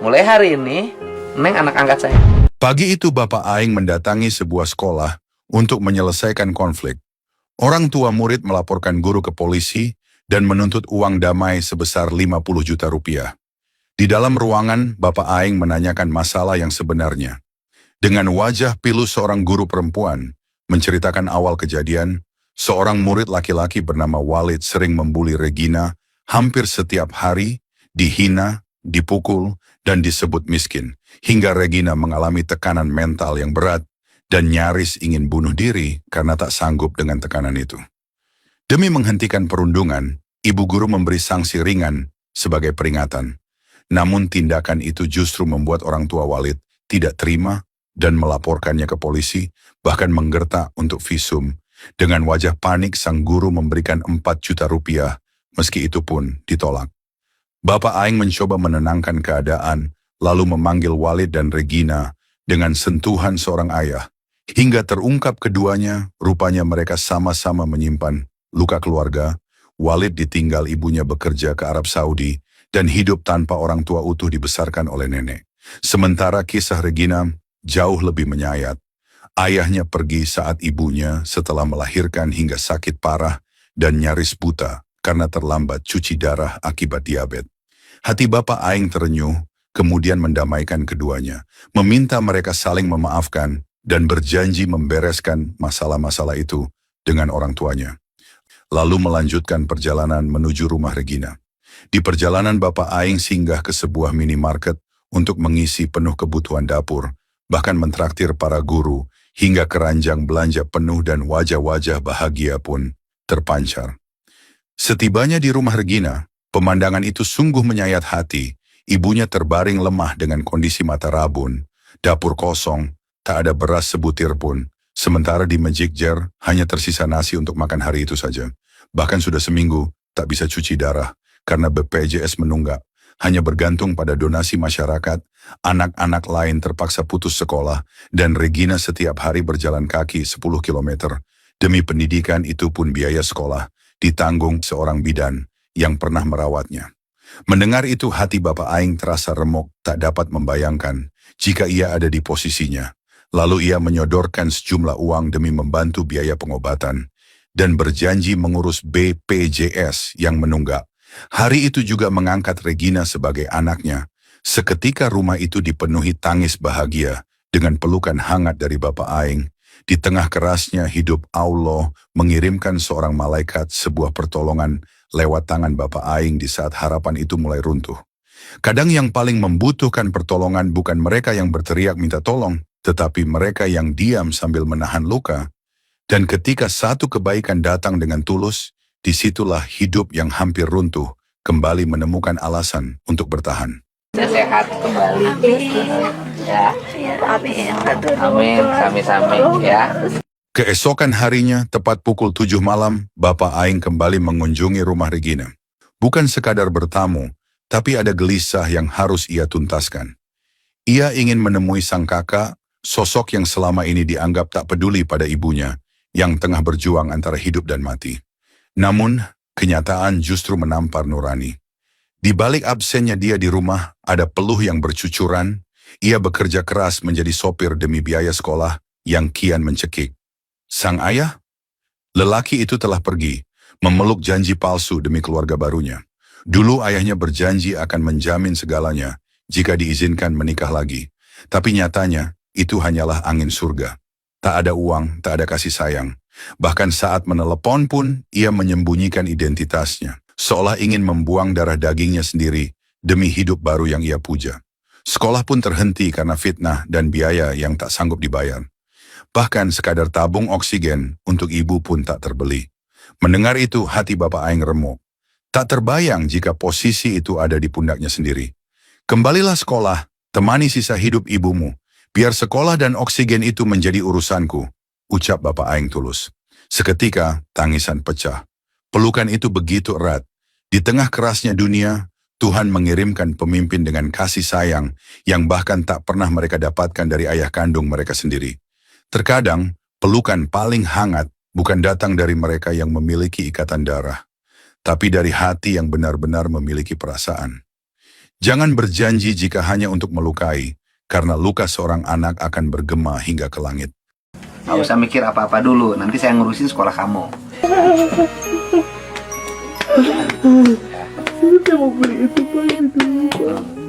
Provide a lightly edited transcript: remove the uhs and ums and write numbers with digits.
mulai hari ini, Neng anak angkat saya. Pagi itu Bapak Aing mendatangi sebuah sekolah untuk menyelesaikan konflik. Orang tua murid melaporkan guru ke polisi dan menuntut uang damai sebesar 50 juta rupiah. Di dalam ruangan, Bapak Aing menanyakan masalah yang sebenarnya. Dengan wajah pilu seorang guru perempuan, menceritakan awal kejadian, seorang murid laki-laki bernama Walid sering membuli Regina hampir setiap hari, dihina, dipukul, dan disebut miskin, hingga Regina mengalami tekanan mental yang berat dan nyaris ingin bunuh diri karena tak sanggup dengan tekanan itu. Demi menghentikan perundungan, ibu guru memberi sanksi ringan sebagai peringatan. Namun tindakan itu justru membuat orang tua Walid tidak terima dan melaporkannya ke polisi, bahkan menggertak untuk visum. Dengan wajah panik, sang guru memberikan 4 juta rupiah, meski itu pun ditolak. Bapak Aing mencoba menenangkan keadaan, lalu memanggil Walid dan Regina dengan sentuhan seorang ayah. Hingga terungkap keduanya, rupanya mereka sama-sama menyimpan luka keluarga. Walid ditinggal ibunya bekerja ke Arab Saudi dan hidup tanpa orang tua utuh dibesarkan oleh nenek. Sementara kisah Regina jauh lebih menyayat. Ayahnya pergi saat ibunya setelah melahirkan hingga sakit parah dan nyaris buta karena terlambat cuci darah akibat diabetes. Hati Bapak Aing terenyuh, kemudian mendamaikan keduanya, meminta mereka saling memaafkan dan berjanji membereskan masalah-masalah itu dengan orang tuanya. Lalu melanjutkan perjalanan menuju rumah Regina. Di perjalanan Bapak Aing singgah ke sebuah minimarket untuk mengisi penuh kebutuhan dapur, bahkan mentraktir para guru, hingga keranjang belanja penuh dan wajah-wajah bahagia pun terpancar. Setibanya di rumah Regina, pemandangan itu sungguh menyayat hati. Ibunya terbaring lemah dengan kondisi mata rabun, dapur kosong, tak ada beras sebutir pun, sementara di menjikjer hanya tersisa nasi untuk makan hari itu saja. Bahkan sudah seminggu tak bisa cuci darah karena BPJS menunggak. Hanya bergantung pada donasi masyarakat, anak-anak lain terpaksa putus sekolah, dan Regina setiap hari berjalan kaki 10 kilometer. Demi pendidikan itu pun biaya sekolah ditanggung seorang bidan yang pernah merawatnya. Mendengar itu hati Bapak Aing terasa remuk, tak dapat membayangkan jika ia ada di posisinya. Lalu ia menyodorkan sejumlah uang demi membantu biaya pengobatan dan berjanji mengurus BPJS yang menunggak. Hari itu juga mengangkat Regina sebagai anaknya. Seketika rumah itu dipenuhi tangis bahagia dengan pelukan hangat dari Bapak Aing. Di tengah kerasnya hidup, Allah mengirimkan seorang malaikat sebuah pertolongan lewat tangan Bapak Aing di saat harapan itu mulai runtuh. Kadang yang paling membutuhkan pertolongan bukan mereka yang berteriak minta tolong, tetapi mereka yang diam sambil menahan luka. Dan ketika satu kebaikan datang dengan tulus, disitulah hidup yang hampir runtuh kembali menemukan alasan untuk bertahan. Sehat kembali. Ya. Amin. Amin. Sami-sami ya. Keesokan harinya, tepat pukul 7 malam, Bapak Aing kembali mengunjungi rumah Regina. Bukan sekadar bertamu, tapi ada gelisah yang harus ia tuntaskan. Ia ingin menemui sang kakak, sosok yang selama ini dianggap tak peduli pada ibunya, yang tengah berjuang antara hidup dan mati. Namun, kenyataan justru menampar nurani. Di balik absennya dia di rumah, ada peluh yang bercucuran. Ia bekerja keras menjadi sopir demi biaya sekolah yang kian mencekik. Sang ayah? Lelaki itu telah pergi, memeluk janji palsu demi keluarga barunya. Dulu ayahnya berjanji akan menjamin segalanya jika diizinkan menikah lagi. Tapi nyatanya, itu hanyalah angin surga. Tak ada uang, tak ada kasih sayang. Bahkan saat menelepon pun, ia menyembunyikan identitasnya, seolah ingin membuang darah dagingnya sendiri demi hidup baru yang ia puja. Sekolah pun terhenti karena fitnah dan biaya yang tak sanggup dibayar. Bahkan sekadar tabung oksigen untuk ibu pun tak terbeli. Mendengar itu, hati Bapak Aing remuk. Tak terbayang jika posisi itu ada di pundaknya sendiri. Kembalilah sekolah, temani sisa hidup ibumu. Biar sekolah dan oksigen itu menjadi urusanku, ucap Bapak Aing tulus. Seketika, tangisan pecah. Pelukan itu begitu erat. Di tengah kerasnya dunia, Tuhan mengirimkan pemimpin dengan kasih sayang yang bahkan tak pernah mereka dapatkan dari ayah kandung mereka sendiri. Terkadang, pelukan paling hangat bukan datang dari mereka yang memiliki ikatan darah, tapi dari hati yang benar-benar memiliki perasaan. Jangan berjanji jika hanya untuk melukai, karena luka seorang anak akan bergema hingga ke langit. Nggak usah mikir apa-apa dulu, nanti saya ngurusin sekolah kamu. Saya mau beli itu Pak, itu Pak.